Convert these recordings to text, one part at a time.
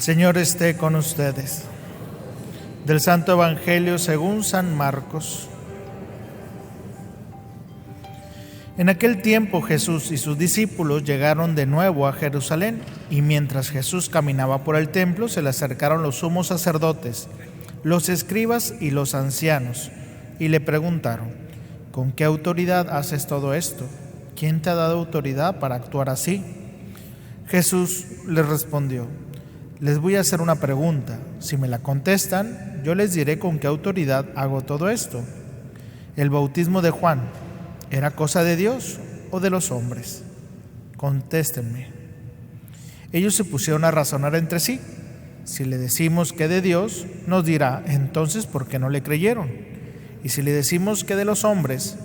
Señor esté con ustedes. Del Santo Evangelio según San Marcos. En aquel tiempo Jesús y sus discípulos llegaron de nuevo a Jerusalén, y mientras Jesús caminaba por el templo, se le acercaron los sumos sacerdotes, los escribas y los ancianos, y le preguntaron: ¿con qué autoridad haces todo esto? ¿Quién te ha dado autoridad para actuar así? Jesús les respondió: les voy a hacer una pregunta. Si me la contestan, yo les diré con qué autoridad hago todo esto. ¿El bautismo de Juan era cosa de Dios o de los hombres? Contéstenme. Ellos se pusieron a razonar entre sí. Si le decimos que de Dios, nos dirá: entonces, ¿por qué no le creyeron? Y si le decimos que de los hombres,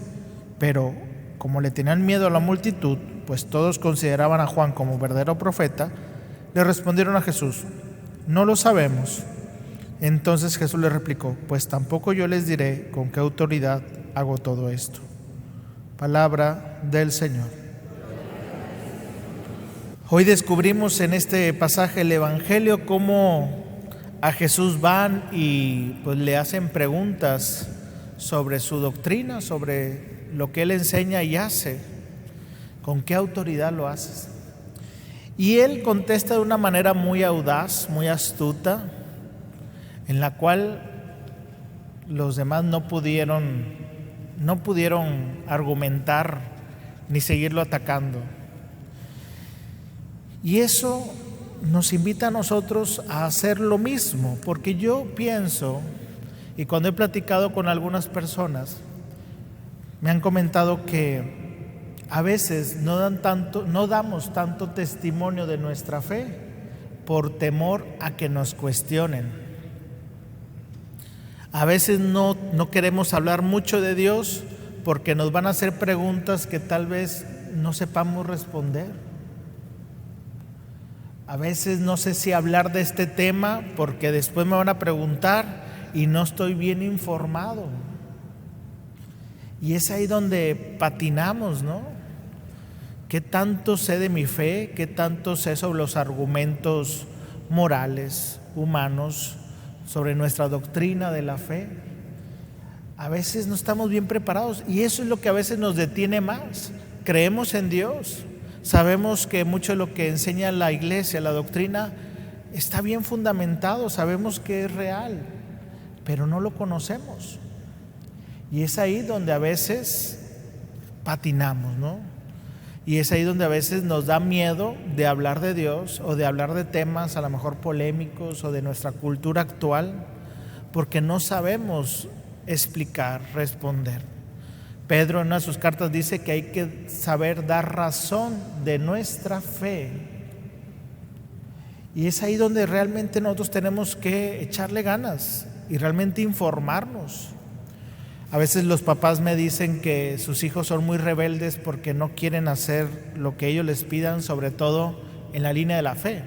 pero como le tenían miedo a la multitud, pues todos consideraban a Juan como verdadero profeta, le respondieron a Jesús: no lo sabemos. Entonces Jesús les replicó: pues tampoco yo les diré con qué autoridad hago todo esto. Palabra del Señor. Hoy descubrimos en este pasaje del Evangelio cómo a Jesús van y pues le hacen preguntas sobre su doctrina, sobre lo que Él enseña y hace. ¿Con qué autoridad lo haces? Y Él contesta de una manera muy audaz, muy astuta, en la cual los demás no pudieron argumentar ni seguirlo atacando. Y eso nos invita a nosotros a hacer lo mismo, porque yo pienso, y cuando he platicado con algunas personas, me han comentado que a veces no damos tanto testimonio de nuestra fe por temor a que nos cuestionen. A veces no queremos hablar mucho de Dios porque nos van a hacer preguntas que tal vez no sepamos responder. A veces no sé si hablar de este tema porque después me van a preguntar y no estoy bien informado. Y es ahí donde patinamos, ¿no? ¿Qué tanto sé de mi fe? ¿Qué tanto sé sobre los argumentos morales, humanos, sobre nuestra doctrina de la fe? A veces no estamos bien preparados y eso es lo que a veces nos detiene más. Creemos en Dios, sabemos que mucho de lo que enseña la iglesia, la doctrina, está bien fundamentado, sabemos que es real, pero no lo conocemos. Y es ahí donde a veces patinamos, ¿no? Y es ahí donde a veces nos da miedo de hablar de Dios o de hablar de temas a lo mejor polémicos o de nuestra cultura actual, porque no sabemos explicar, responder. Pedro en una de sus cartas dice que hay que saber dar razón de nuestra fe. Y es ahí donde realmente nosotros tenemos que echarle ganas y realmente informarnos. A veces los papás me dicen que sus hijos son muy rebeldes porque no quieren hacer lo que ellos les pidan, sobre todo en la línea de la fe.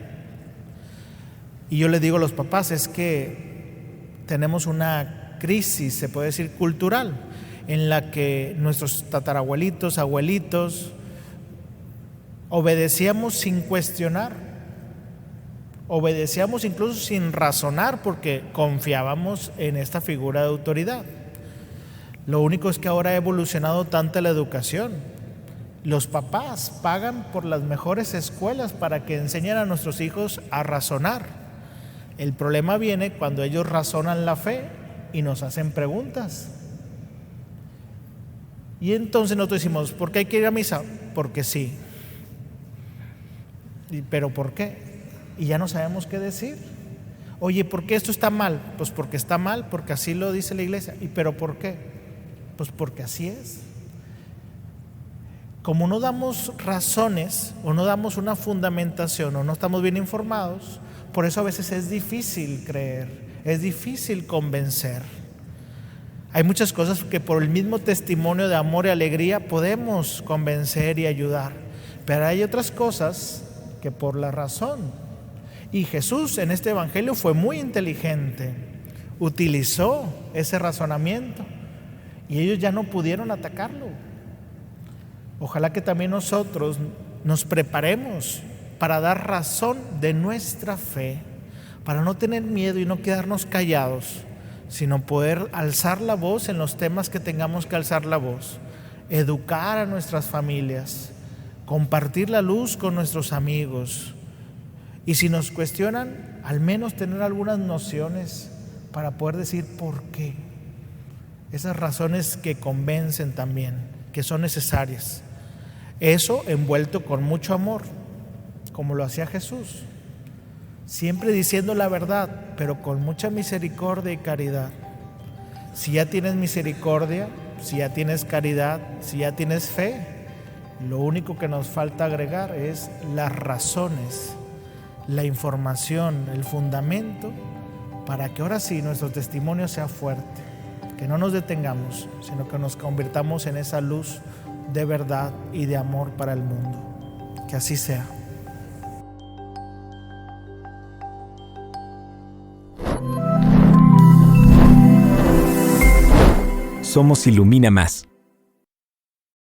Y yo les digo a los papás, es que tenemos una crisis, se puede decir cultural, en la que nuestros tatarabuelitos, abuelitos, obedecíamos sin cuestionar, obedecíamos incluso sin razonar porque confiábamos en esta figura de autoridad. Lo único es que ahora ha evolucionado tanto la educación. Los papás pagan por las mejores escuelas para que enseñen a nuestros hijos a razonar. El problema viene cuando ellos razonan la fe y nos hacen preguntas. Y entonces nosotros decimos: ¿por qué hay que ir a misa? Porque sí. ¿Pero por qué? Y ya no sabemos qué decir. Oye, ¿por qué esto está mal? Pues porque está mal, porque así lo dice la iglesia. ¿Y pero por qué? Pues porque así es. Como no damos razones o no damos una fundamentación o no estamos bien informados, por eso a veces es difícil creer, es difícil convencer. Hay muchas cosas que por el mismo testimonio de amor y alegría podemos convencer y ayudar, pero hay otras cosas que por la razón. Y Jesús en este evangelio fue muy inteligente, utilizó ese razonamiento. Y ellos ya no pudieron atacarlo. Ojalá que también nosotros nos preparemos para dar razón de nuestra fe, para no tener miedo y no quedarnos callados, sino poder alzar la voz en los temas que tengamos que alzar la voz, educar a nuestras familias, compartir la luz con nuestros amigos. Y si nos cuestionan, al menos tener algunas nociones para poder decir por qué. Esas razones que convencen también, que son necesarias. Eso envuelto con mucho amor, como lo hacía Jesús. Siempre diciendo la verdad, pero con mucha misericordia y caridad. Si ya tienes misericordia, si ya tienes caridad, si ya tienes fe, lo único que nos falta agregar es las razones, la información, el fundamento, para que ahora sí nuestro testimonio sea fuerte, que no nos detengamos, sino que nos convirtamos en esa luz de verdad y de amor para el mundo. Que así sea. Somos Ilumina Más.